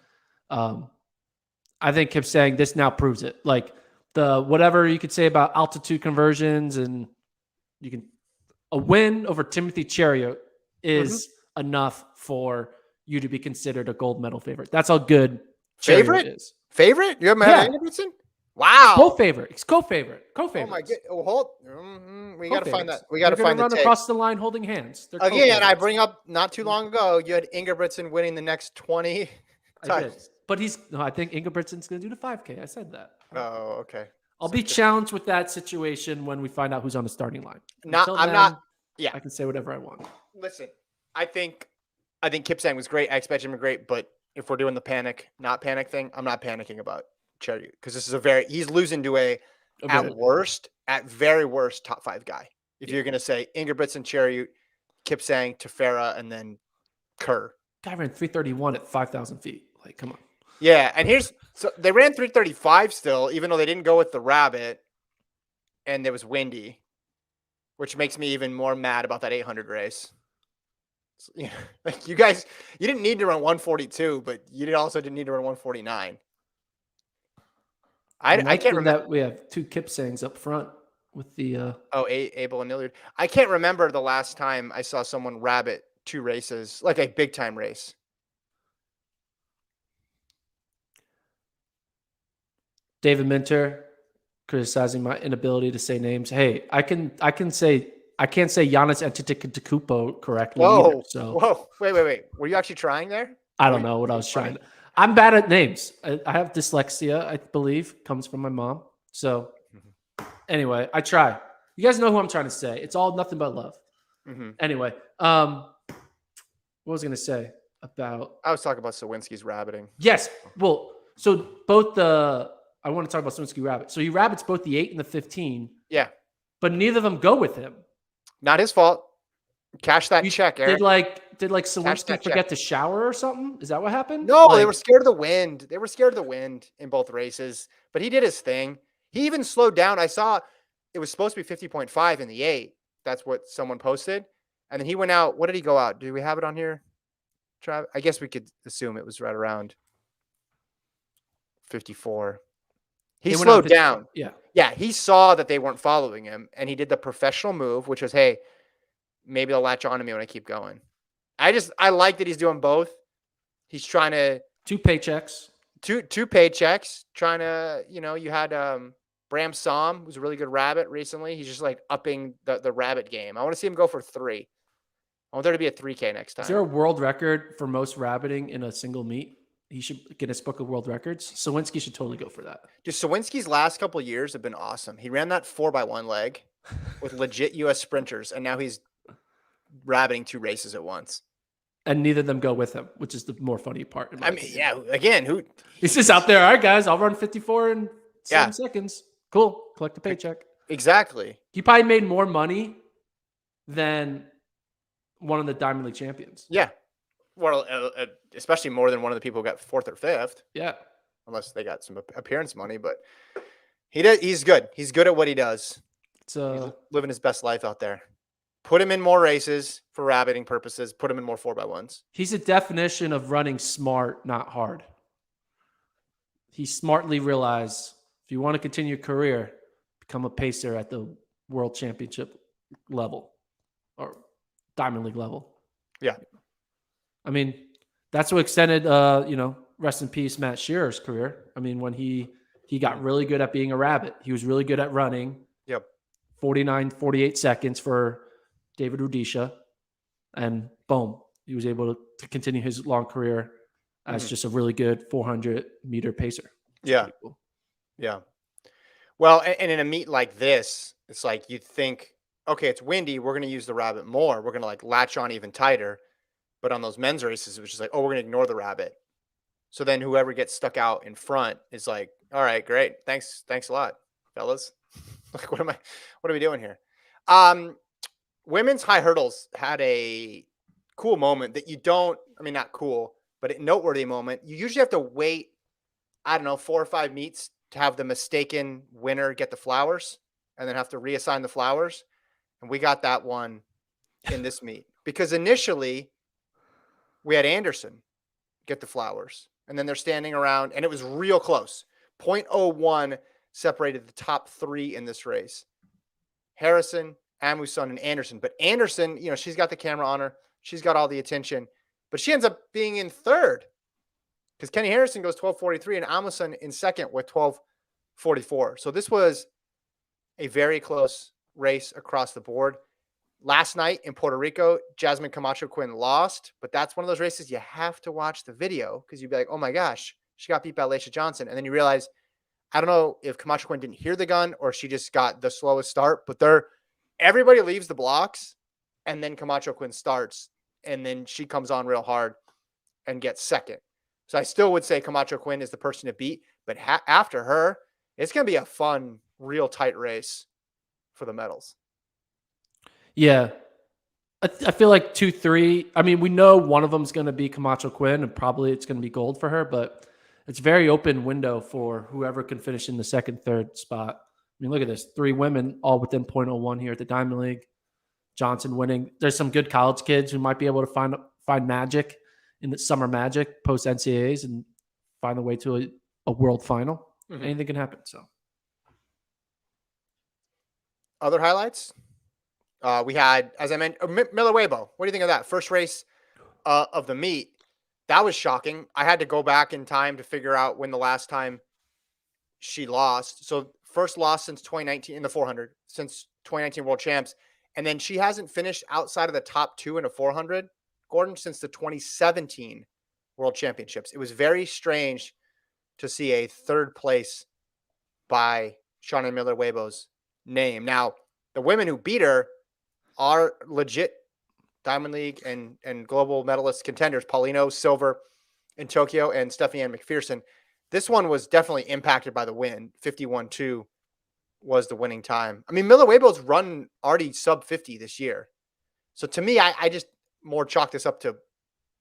I think Kipsang, this now proves it. Like, whatever you could say about altitude conversions, and a win over Timothy Chariot is enough for you to be considered a gold medal favorite. That's how good Chariot is. Favorite? You haven't had Ingebrigtsen? Wow. Co-favorite. It's co-favorite. Oh my god. We got to find that. We got to find the tape. Across the line holding hands. Again, I bring up not too long ago, you had Ingebrigtsen winning the next 20 times. But I think Ingebrigtsen's going to do the 5K. I said that. Oh, okay. I'll be challenged with that situation when we find out who's on the starting line. I can say whatever I want. Listen, I think Kipsang was great. I expected him to be great, but if we're doing the not panic thing, I'm not panicking about Chariot, because this is he's losing to at very worst top 5 guy. If you're going to say Ingebrigtsen, Chariot, Kipsang, Tefera, and then Kerr. Guy ran 331 at 5,000 feet. Like, come on. Yeah, and so they ran 335 still, even though they didn't go with the rabbit, and it was windy, which makes me even more mad about that 800 race. So, like, you guys, you didn't need to run 142, but you also didn't need to run 149. I can't remember that we have 2 Kipsangs up front with the Abel and Hilliard. I can't remember the last time I saw someone rabbit 2 races, like a big time race. David Minter criticizing my inability to say names. Hey, I can't say Giannis Antetokounmpo correctly. Whoa. Wait. Were you actually trying there? I don't know what I was trying. I'm bad at names. I have dyslexia, I believe, comes from my mom. So anyway, I try. You guys know who I'm trying to say. It's all nothing but love. Anyway, what was I going to say about? I was talking about Sawinski's rabbiting. Yes. Well, so I want to talk about Sawinski rabbit. So he rabbits both the 8 and the 15. Yeah. But neither of them go with him. Not his fault. Cash that check, Eric. Did Sawinski forget to shower or something? Is that what happened? No, they were scared of the wind. They were scared of the wind in both races. But he did his thing. He even slowed down. I saw it was supposed to be 50.5 in the 8. That's what someone posted. And then he went out. What did he go out? Do we have it on here? I guess we could assume it was right around 54. He They went out slowed and pitched down. yeah. Yeah, he saw that they weren't following him, and he did the professional move, which was, hey, maybe they'll latch on to me when I keep going. I like that he's doing both. He's trying to 2 paychecks. two paychecks, trying to, you had Bram Som, who's a really good rabbit recently. He's just like upping the rabbit game. I want to see him go for 3. I want there to be a 3K next Is there a time. world record for most rabbiting in a single meet? He should get his book of world records. Sawinski should totally go for that. Dude, Sawinski's last couple of years have been awesome. He ran that 4x1 leg with legit US sprinters, and now he's rabbiting 2 races at once. And neither of them go with him, which is the more funny part. I mean, yeah, again, he's just out there. All right, guys, I'll run 54 in 7 Yeah. seconds. Cool. Collect a paycheck. Exactly. He probably made more money than one of the Diamond League champions. Yeah. Well, especially more than one of the people who got 4th or 5th. Yeah. Unless they got some appearance money, but he's good. He's good at what he does. He's living his best life out there. Put him in more races for rabbiting purposes. Put him in more 4x1s. He's a definition of running smart, not hard. He smartly realized if you want to continue your career, become a pacer at the world championship level or Diamond League level. Yeah. I mean, that's what extended, rest in peace, Matt Shearer's career. I mean, when he got really good at being a rabbit, he was really good at running. Yep. 48 seconds for David Rudisha, and boom, he was able to continue his long career as just a really good 400-meter pacer. Yeah. Cool. Yeah. Well, and in a meet like this, it's like you'd think, okay, it's windy. We're going to use the rabbit more. We're going to like latch on even tighter. But on those men's races, it was just like, oh, we're going to ignore the rabbit. So then whoever gets stuck out in front is like, all right, great. Thanks a lot, fellas. Like, what are we doing here? Women's high hurdles had a cool moment that not cool, but a noteworthy moment. You usually have to wait, 4 or 5 meets to have the mistaken winner get the flowers and then have to reassign the flowers. And we got that one in this meet because initially we had Anderson get the flowers and then they're standing around and it was real close. 0.01 separated the top 3 in this race. Harrison, Amuson, and Anderson. But Anderson, she's got the camera on her. She's got all the attention. But she ends up being in 3rd because Kenny Harrison goes 12:43 and Amuson in 2nd with 12:44. So this was a very close race across the board. Last night in Puerto Rico, Jasmine Camacho Quinn lost, but that's one of those races you have to watch the video because you'd be like, oh my gosh, she got beat by Laisha Johnson. And then you realize, I don't know if Camacho Quinn didn't hear the gun or she just got the slowest start, but everybody leaves the blocks and then Camacho Quinn starts and then she comes on real hard and gets 2nd. So I still would say Camacho Quinn is the person to beat, but after her, it's going to be a fun, real tight race for the medals. Yeah. I feel like 2-3. I mean, we know one of them is going to be Camacho Quinn and probably it's going to be gold for her, but it's very open window for whoever can finish in the 2nd, 3rd spot. I mean, look at this. 3 women all within 0.01 here at the Diamond League. Johnson winning. There's some good college kids who might be able to find magic in the summer magic post NCAAs and find the way to a world final. Mm-hmm. Anything can happen. So, other highlights? We had, as I mentioned, Miller Weibo. What do you think of that? First race of the meet. That was shocking. I had to go back in time to figure out when the last time she lost. So first loss since 2019 in the 400, since 2019 World Champs. And then she hasn't finished outside of the top 2 in a 400, Gordon, since the 2017 World Championships. It was very strange to see a 3rd place by Shauna Miller Weibo's name. Now, the women who beat her are legit Diamond League and global medalist contenders. Paulino, silver in Tokyo, and Stephanie Ann McPherson. This one was definitely impacted by the win. 51-2 was the winning time. I mean, Miller Weibo's run already sub 50 this year. So to me, I just more chalk this up to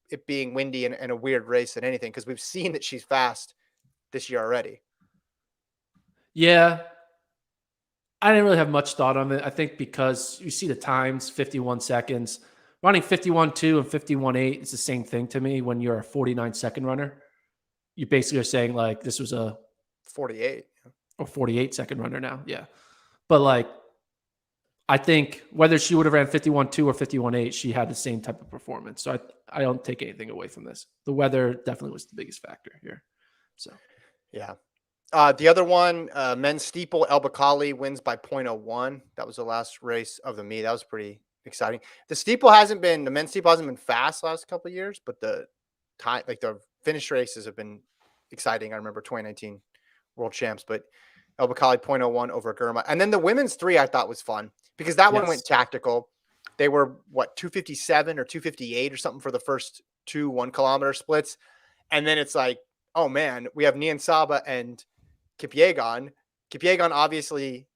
it being windy and a weird race than anything because we've seen that she's fast this year already. Yeah. I didn't really have much thought on it. I think because you see the times, 51 seconds. Running 51.2 and 51.8 is the same thing to me when you're a 49-second runner. You basically are saying, like, this was a 48. or 48-second runner now. Yeah. But like, I think whether she would have ran 51.2 or 51.8, she had the same type of performance. So I don't take anything away from this. The weather definitely was the biggest factor here. So Yeah. The other one, men's steeple, El Bakali wins by 0.01. That was the last race of the meet. That was pretty exciting. The men's steeple hasn't been fast the last couple of years, but the time, like the finish races have been exciting. I remember 2019 world champs, but El Bakali 0.01 over Gurma. And then the women's 3 I thought was fun because that one yes. went tactical. They were 257 or 258 or something for the first 2 1 kilometer splits. And then it's like, oh man, we have Nian Saba and Kipyegon. Kipyegon obviously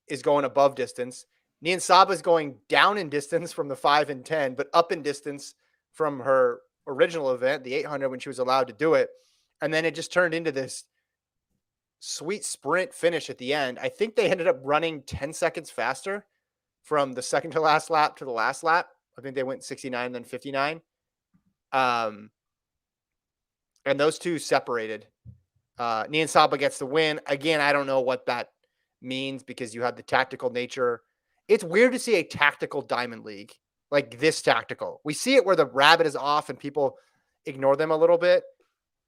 is going above distance. Nian Saba is going down in distance from the 5 and 10, but up in distance from her original event, the 800, when she was allowed to do it. And then it just turned into this sweet sprint finish at the end. I think they ended up running 10 seconds faster from the second to last lap to the last lap. I think they went 69, then 59. And those two separated. Nian Saba gets the win. Again, I don't know what that means because you have the tactical nature. It's weird to see a tactical Diamond League, like this tactical. We see it where the rabbit is off and people ignore them a little bit,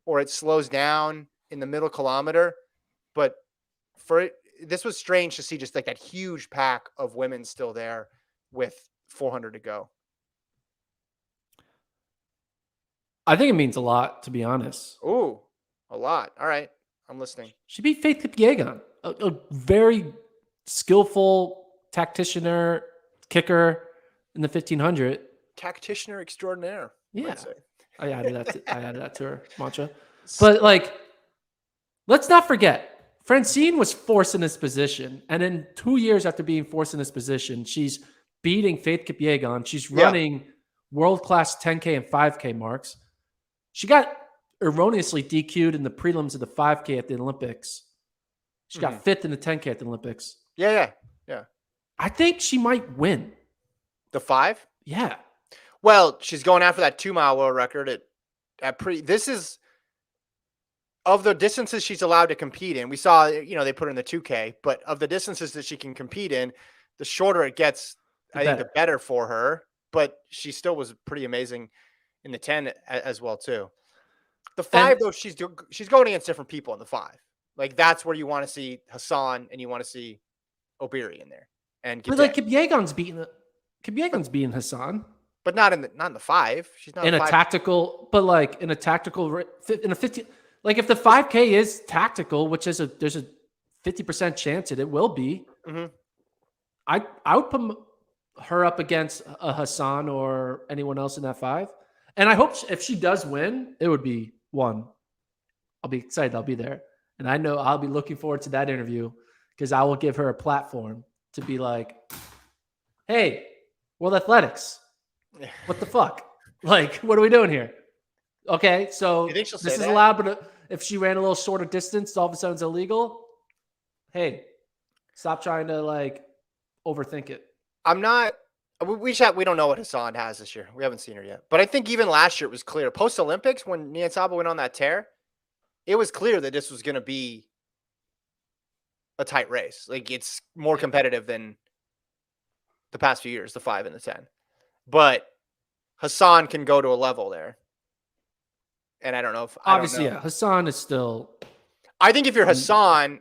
or it slows down in the middle kilometer. But this was strange to see just like that huge pack of women still there with 400 to go. I think it means a lot, to be honest. Ooh, a lot. All right. I'm listening. She beat Faith Kipyegon, a very skillful tacticianer, kicker in the 1500. Tacticianer extraordinaire. Yeah. I added that to her mantra. So, But like, let's not forget, Francine was forced in this position. And in 2 years after being forced in this position, she's beating Faith Kipyegon. She's running world-class 10K and 5K marks. She got erroneously DQ'd in the prelims of the 5K at the Olympics. She got 5th in the 10K at the Olympics. Yeah. I think she might win. The 5? Yeah. Well, she's going after that 2-mile world record this is of the distances she's allowed to compete in. We saw, they put her in the 2K, but of the distances that she can compete in, the shorter it gets, I think the better for her. But she still was pretty amazing in the 10 as well too. The 5 though, she's going against different people in the 5. Like that's where you want to see Hassan and you want to see Obiri in there. And but like Kipyegon's beating Hassan, but not in the 5. She's not in a tactical, but like in a 50. Like if the 5K is tactical, which is there's a 50% chance it will be. Mm-hmm. I would put her up against a Hassan or anyone else in that 5. And I hope if she does win, it would be one. I'll be excited. I'll be there. And I know I'll be looking forward to that interview because I will give her a platform to be like, hey, World Athletics, what the fuck? Like, what are we doing here? Okay, so this is allowed, but if she ran a little shorter distance, all of a sudden it's illegal. Hey, stop trying to like overthink it. I'm not. We don't know what Hassan has this year. We haven't seen her yet. But I think even last year it was clear. Post Olympics, when Nian Saba went on that tear, it was clear that this was going to be a tight race. Like it's more competitive than the past few years, the 5 and the 10. But Hassan can go to a level there. And I don't know if Hassan is still. I think if you're Hassan,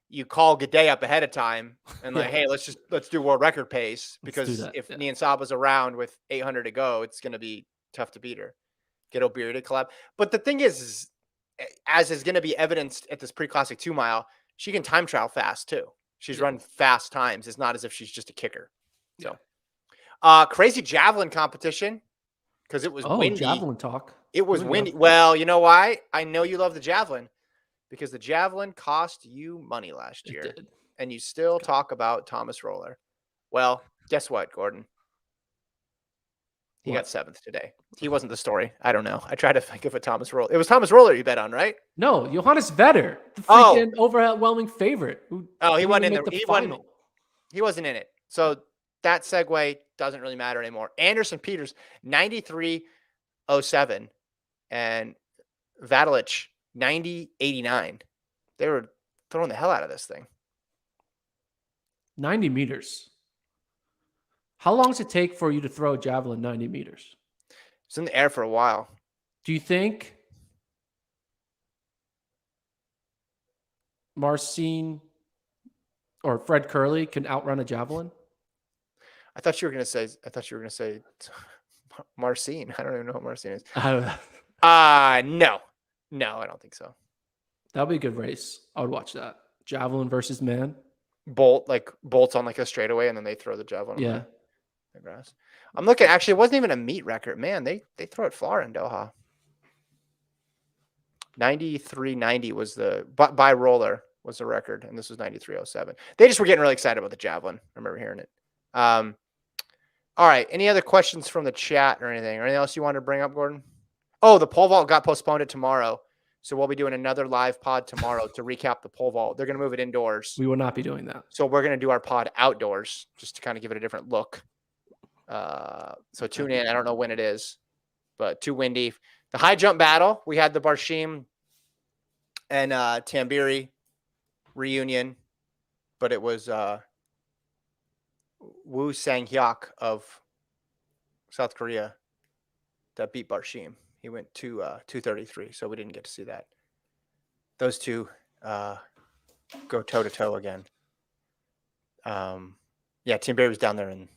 you call Gaudet up ahead of time and like, hey, let's do world record pace because if Nian Saba's around with 800 to go, it's going to be tough to beat her. Get Obiri to collab. But the thing is, as is going to be evidenced at this pre-classic 2-mile, she can time trial fast too. She's run fast times. It's not as if she's just a kicker. So, crazy javelin competition because it was windy. Javelin talk. It was windy. Well, you know why? I know you love the javelin because the javelin cost you money last year. And you still talk about Thomas Roller. Well, guess what, Gordon? He got 7th today. He wasn't the story. I don't know. I tried to think of a Thomas Roller. It was Thomas Roller you bet on, right? No, Johannes Vetter, the freaking overwhelming favorite. He wasn't in the final. He wasn't in it. So that segue doesn't really matter anymore. Anderson Peters, 93.07. And Vadalich, 90.89. They were throwing the hell out of this thing. 90 meters. How long does it take for you to throw a javelin 90 meters? It's in the air for a while. Do you think Marcin or Fred Curley can outrun a javelin? I thought you were gonna say Marcin. I don't even know what Marcin is. No, I don't think so. That'd be a good race. I would watch that. Javelin versus man. Bolts on like a straightaway, and then they throw the javelin. Yeah. On the grass. I'm looking. Actually, it wasn't even a meet record. Man, they throw it far in Doha. 93.90 was the by roller was the record, and this was 93.07. They just were getting really excited about the javelin. I remember hearing it. All right. Any other questions from the chat or anything? Or anything else you wanted to bring up, Gordon? Oh, the pole vault got postponed to tomorrow. So we'll be doing another live pod tomorrow to recap the pole vault. They're going to move it indoors. We will not be doing that. So we're going to do our pod outdoors just to kind of give it a different look. So tune in. I don't know when it is, but too windy. The high jump battle, we had the Barshim and Tambiri reunion, but it was Woo Sang-hyuk of South Korea that beat Barshim. He went to 233, so we didn't get to see that. Those two go toe-to-toe again. Tambiri was down there in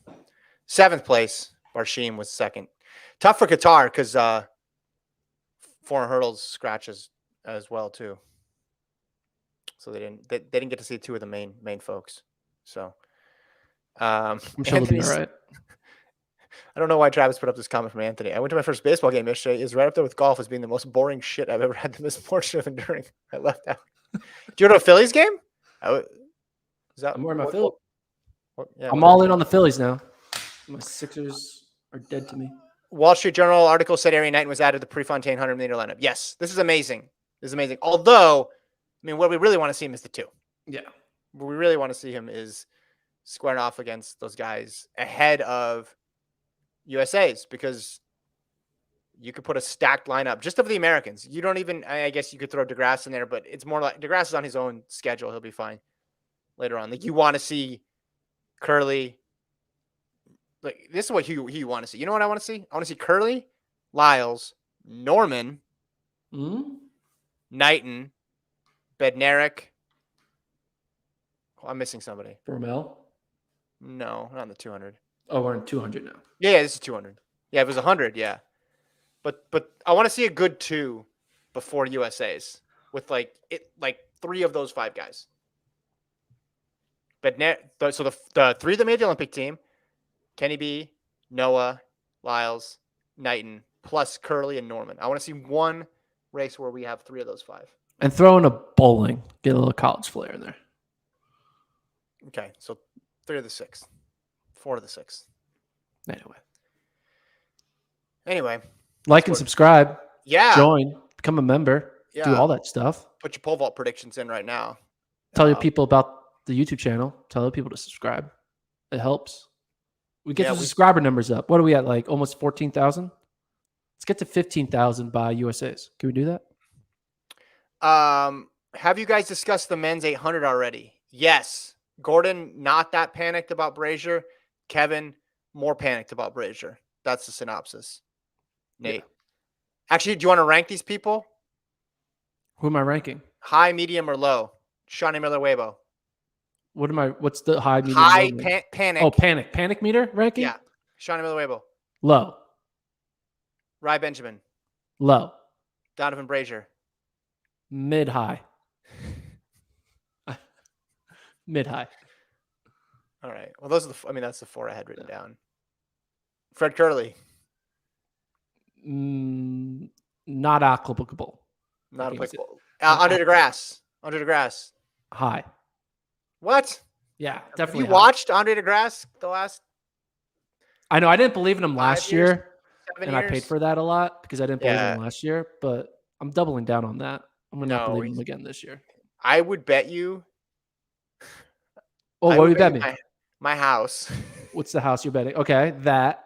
7th place. Barshim was 2nd. Tough for Qatar because 400 hurdles scratches as well too. So they didn't get to see 2 of the main folks. So I'm sure they'll be all right. I don't know why Travis put up this comment from Anthony. I went to my first baseball game yesterday. It's right up there with golf as being the most boring shit I've ever had the misfortune of enduring. I left out. Do you go to a Phillies game? I'm wearing my Phillies. Yeah, I'm all in on the Phillies now. My Sixers are dead to me. Wall Street Journal article said Arian Knighton was added to the Prefontaine 100-meter lineup. Yes, this is amazing. This is amazing. Although, I mean, what we really want to see him is the 2. Yeah. What we really want to see him is squaring off against those guys ahead of USA's, because you could put a stacked lineup just of the Americans. You don't even, I guess you could throw DeGrasse in there, but it's more like DeGrasse is on his own schedule. He'll be fine later on. Like, you want to see Curley. Like, this is what you want to see. You know what I want to see? I want to see Curley, Lyles, Norman, Knighton, Bednarik. Oh, I'm missing somebody. Formel? No, not in the 200. Oh, we're in 200 now. Yeah, this is 200. Yeah, it was 100, yeah. But I want to see a good 2 before USA's with like 3 of those 5 guys. But so the 3 that made the Olympic team, Kenny B, Noah, Lyles, Knighton, plus Curley and Norman. I want to see one race where we have 3 of those 5. And throw in a bowling. Get a little college flair in there. Okay, so 3 of the 6. 4 of the 6. Anyway. Like and subscribe. Yeah. Join. Become a member. Yeah. Do all that stuff. Put your pole vault predictions in right now. Tell your people about the YouTube channel. Tell other people to subscribe. It helps. We get the subscriber numbers up. What are we at? Like almost 14,000? Let's get to 15,000 by USA's. Can we do that? Have you guys discussed the men's 800 already? Yes. Gordon, not that panicked about Brazier. Kevin, more panicked about Brazier. That's the synopsis. Nate. Yeah. Actually, do you want to rank these people? Who am I ranking? High, medium, or low? Shawnee Miller-Weibo. What's the high, medium, high low? Panic. Oh, panic. Panic meter ranking? Yeah. Shawnee Miller-Weibo. Low. Rai Benjamin. Low. Donovan Brazier. Mid-high. Mid-high. All right. Well, that's the 4 I had written down. Fred Curley. Not applicable. Not applicable. Under the grass. Under the grass. High. What? Yeah, definitely. You watched Andre DeGrasse the last? I know. I didn't believe in him last year, 7 and years. I paid for that a lot because I didn't believe in him last year. But I'm doubling down on that. I'm gonna not believe him again this year. I would bet you. Oh, what would you bet me? My house. What's the house you're betting? Okay, that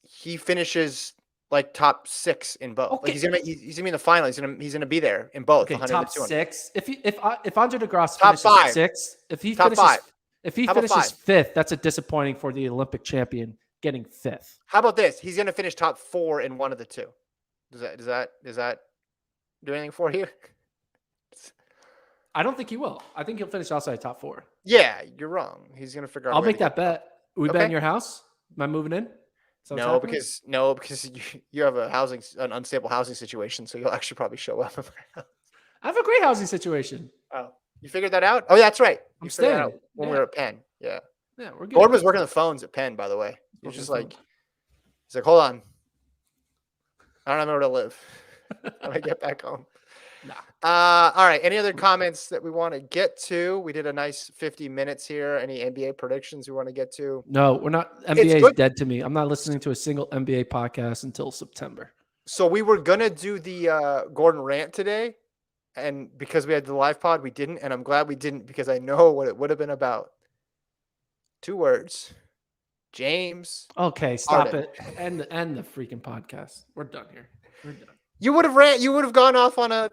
he finishes like top 6 in both. Okay. Like he's gonna be in the final. He's gonna be there in both. Okay, 100 top and 200. 6. If Andre DeGrasse Top finishes 5. 6th, if he Top finishes 5. if he How about finishes 5? 5th, that's a disappointing for the Olympic champion getting 5th. How about this? He's gonna finish top 4 in one of the two. Does that do anything for you? I don't think he will. I think he'll finish outside top 4. Yeah, you're wrong. He's gonna figure out. I'll a way make to that get bet. We bet in your house? Am I moving in? No, because you have an unstable housing situation, so you'll actually probably show up. I have a great housing situation. Oh, you figured that out? Oh, that's right. I'm You figured that out staying. when Yeah. we were at Penn. Yeah. Yeah, we're good. Gordon was working the phones at Penn, by the way. He was just like, he's like, hold on. I don't know where to live when I get back home. Nah. All right. Any other comments that we want to get to? We did a nice 50 minutes here. Any NBA predictions we want to get to? No, we're not. NBA is dead to me. I'm not listening to a single NBA podcast until September. So we were going to do the Gordon rant today. And because we had the live pod, we didn't. And I'm glad we didn't because I know what it would have been about. 2 words. James. Okay, stop Harden. it. End the freaking podcast. We're done here. We're done. You would have gone off on a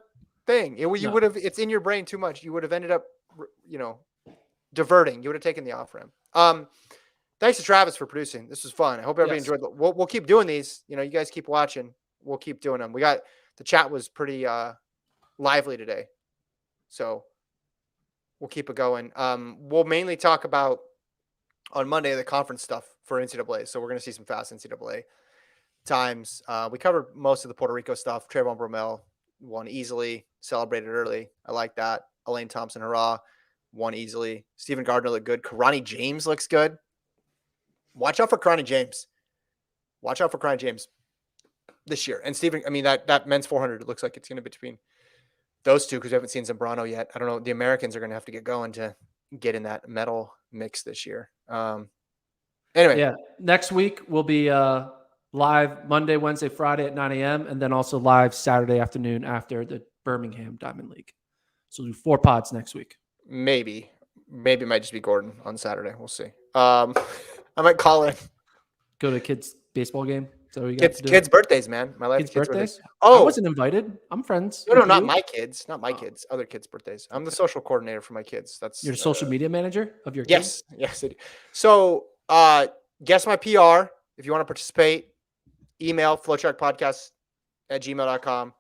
thing. Would have, it's in your brain too much. You would have ended up, diverting. You would have taken the off ramp. Thanks to Travis for producing. This was fun. I hope everybody enjoyed. We'll keep doing these. You guys keep watching. We'll keep doing them. The chat was pretty lively today, so we'll keep it going. We'll mainly talk about on Monday the conference stuff for NCAA. So we're going to see some fast NCAA times. We covered most of the Puerto Rico stuff. Trayvon Bromell won easily, celebrated early. I like that. Elaine Thompson, hurrah, won easily. Stephen Gardner looked good. Karani James looks good. Watch out for Karani James. This year. And Stephen, that men's 400, it looks like it's going to be between those two because we haven't seen Zambrano yet. I don't know. The Americans are going to have to get going to get in that medal mix this year. Anyway. Yeah. Next week we'll be live Monday, Wednesday, Friday at 9 a.m. and then also live Saturday afternoon after the Birmingham Diamond League. So we'll do 4 pods next week. Maybe it might just be Gordon on Saturday. We'll see. I might call in. Go to a kids' baseball game. So we got kids' birthdays, man. My kids' birthdays. Oh, I wasn't invited. I'm friends. No, not my kids. Not my kids. Other kids' birthdays. I'm the social coordinator for my kids. That's you're the social media manager of your kids? Yes. So, guess my PR. If you want to participate, email FloTrackPodcast@gmail.com.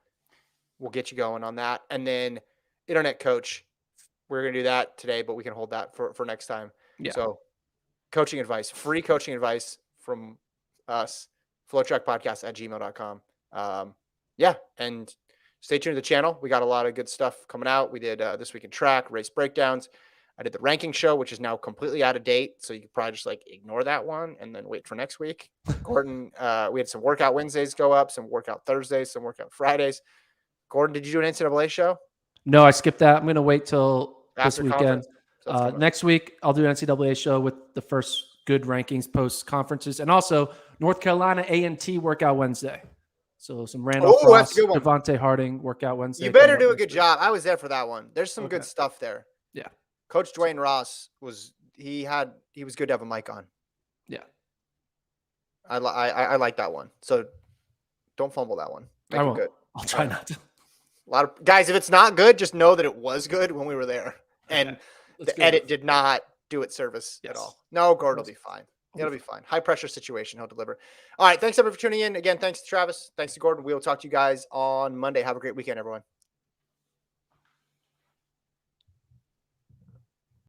We'll get you going on that. And then internet coach. We're going to do that today, but we can hold that for next time. Yeah. So coaching advice, free coaching advice from us, FloTrackPodcast@gmail.com. And stay tuned to the channel. We got a lot of good stuff coming out. We did This Week in Track, race breakdowns. I did the ranking show, which is now completely out of date. So you could probably just ignore that one and then wait for next week. Gordon, we had some workout Wednesdays go up, some workout Thursdays, some workout Fridays. Gordon, did you do an NCAA show? No, I skipped that. I'm going to wait till after this weekend. Next week, I'll do an NCAA show with the first good rankings post conferences, and also North Carolina A&T workout Wednesday. So some Randall Frost, Devontae Harding workout Wednesday. You better do a good job. I was there for that one. There's some good stuff there. Yeah. Coach Dwayne Ross was good to have a mic on. Yeah. I like that one. So don't fumble that one. Make it good. I'll try not to. A lot of guys, if it's not good, just know that it was good when we were there. And the edit did not do it service at all. No, Gordon will be fine. It'll be fine. High pressure situation. He'll deliver. All right. Thanks everyone for tuning in. Again, thanks to Travis. Thanks to Gordon. We'll talk to you guys on Monday. Have a great weekend, everyone.